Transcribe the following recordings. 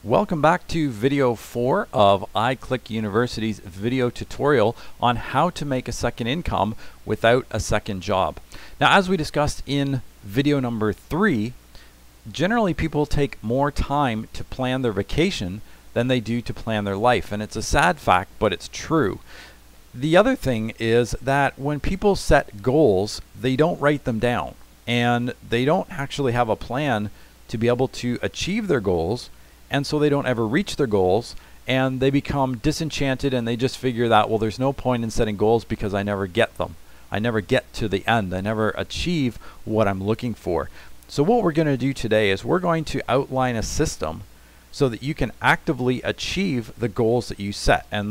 Welcome back to video 4 of iClickUniversity's video tutorial on how to make a second income without a second job. Now, as we discussed in video number 3, generally people take more time to plan their vacation than they do to plan their life, and it's a sad fact, but it's true. The other thing is that when people set goals, they don't write them down, and they don't actually have a plan to be able to achieve their goals, and so they don't ever reach their goals, and they become disenchanted, and they just figure that, well, there's no point in setting goals because I never get them. I never get to the end. I never achieve what I'm looking for. So what we're going to do today is we're going to outline a system so that you can actively achieve the goals that you set. And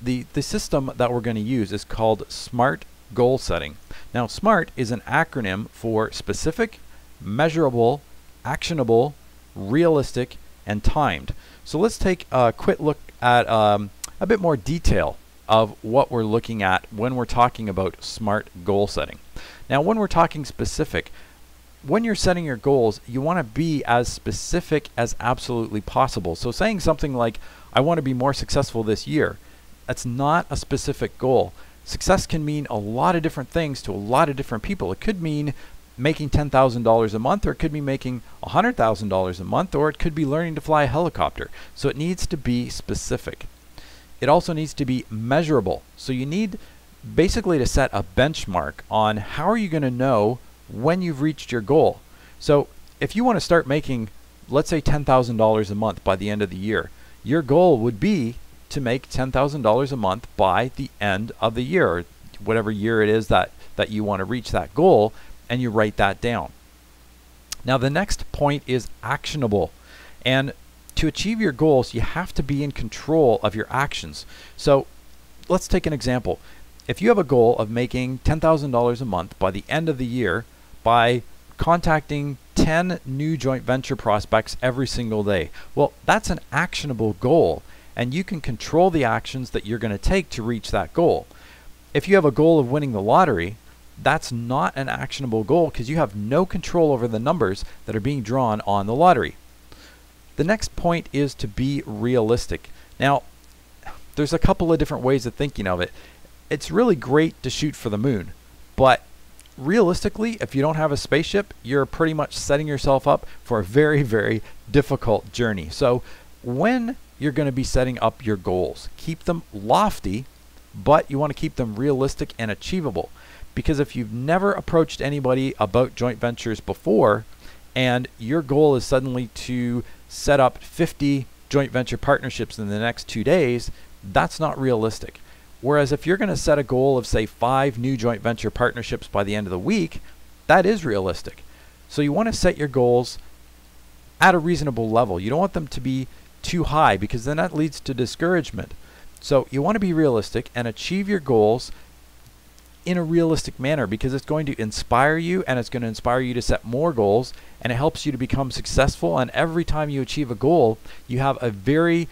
the system that we're going to use is called SMART goal setting. Now, SMART is an acronym for specific, measurable, actionable, realistic, and timed. So let's take a quick look at a bit more detail of what we're looking at when we're talking about SMART goal setting. Now, when we're talking specific, when you're setting your goals, you want to be as specific as absolutely possible. So saying something like, I want to be more successful this year, that's not a specific goal. Success can mean a lot of different things to a lot of different people. It could mean making $10,000 a month, or it could be making $100,000 a month, or it could be learning to fly a helicopter. So it needs to be specific. It also needs to be measurable. So you need basically to set a benchmark on how are you going to know when you've reached your goal. So if you want to start making, let's say, $10,000 a month by the end of the year, your goal would be to make $10,000 a month by the end of the year, or whatever year it is that you want to reach that goal, and you write that down. Now, the next point is actionable. And to achieve your goals, you have to be in control of your actions. So let's take an example. If you have a goal of making $10,000 a month by the end of the year by contacting 10 new joint venture prospects every single day, well, that's an actionable goal, and you can control the actions that you're going to take to reach that goal. If you have a goal of winning the lottery, that's not an actionable goal because you have no control over the numbers that are being drawn on the lottery. The next point is to be realistic. Now, there's a couple of different ways of thinking of it. It's really great to shoot for the moon, but realistically, if you don't have a spaceship, you're pretty much setting yourself up for a very, very difficult journey. So when you're going to be setting up your goals, keep them lofty, but you want to keep them realistic and achievable. Because if you've never approached anybody about joint ventures before, and your goal is suddenly to set up 50 joint venture partnerships in the next 2 days, that's not realistic. Whereas if you're going to set a goal of, say, 5 new joint venture partnerships by the end of the week, that is realistic. So you want to set your goals at a reasonable level. You don't want them to be too high because then that leads to discouragement. So you want to be realistic and achieve your goals in a realistic manner, because it's going to inspire you, and it's going to inspire you to set more goals, and it helps you to become successful. And every time you achieve a goal, you have a very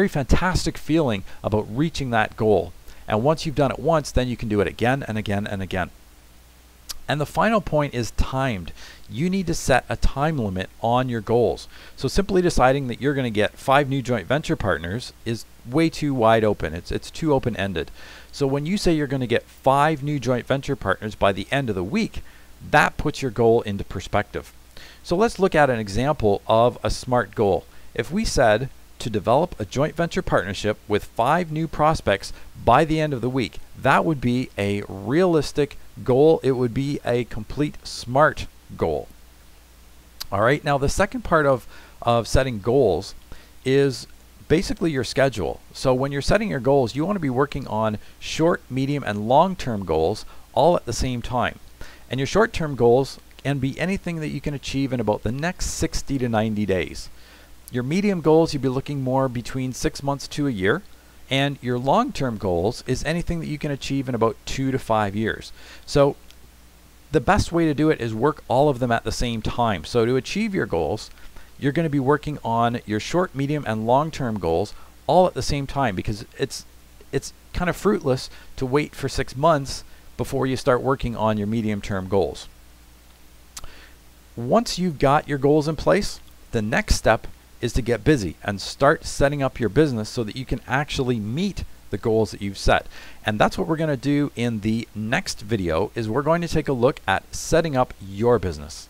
fantastic feeling about reaching that goal. And once you've done it once, then you can do it again and again and again. And the final point is timed. You need to set a time limit on your goals. So simply deciding that you're going to get 5 new joint venture partners is way too wide open. It's too open-ended. So when you say you're going to get 5 new joint venture partners by the end of the week, that puts your goal into perspective. So let's look at an example of a SMART goal. If we said to develop a joint venture partnership with 5 new prospects by the end of the week, that would be a realistic goal. It would be a complete SMART goal. All right, now the second part of setting goals is basically your schedule. So when you're setting your goals, you want to be working on short, medium, and long-term goals all at the same time. And your short-term goals can be anything that you can achieve in about the next 60 to 90 days. Your medium goals, you'll be looking more between 6 months to a year. And your long-term goals is anything that you can achieve in about 2 to 5 years. So the best way to do it is work all of them at the same time. So to achieve your goals, you're going to be working on your short, medium, and long-term goals all at the same time, because it's kind of fruitless to wait for 6 months before you start working on your medium-term goals. Once you've got your goals in place, the next step is to get busy and start setting up your business so that you can actually meet the goals that you've set. And that's what we're going to do in the next video. Is we're going to take a look at setting up your business.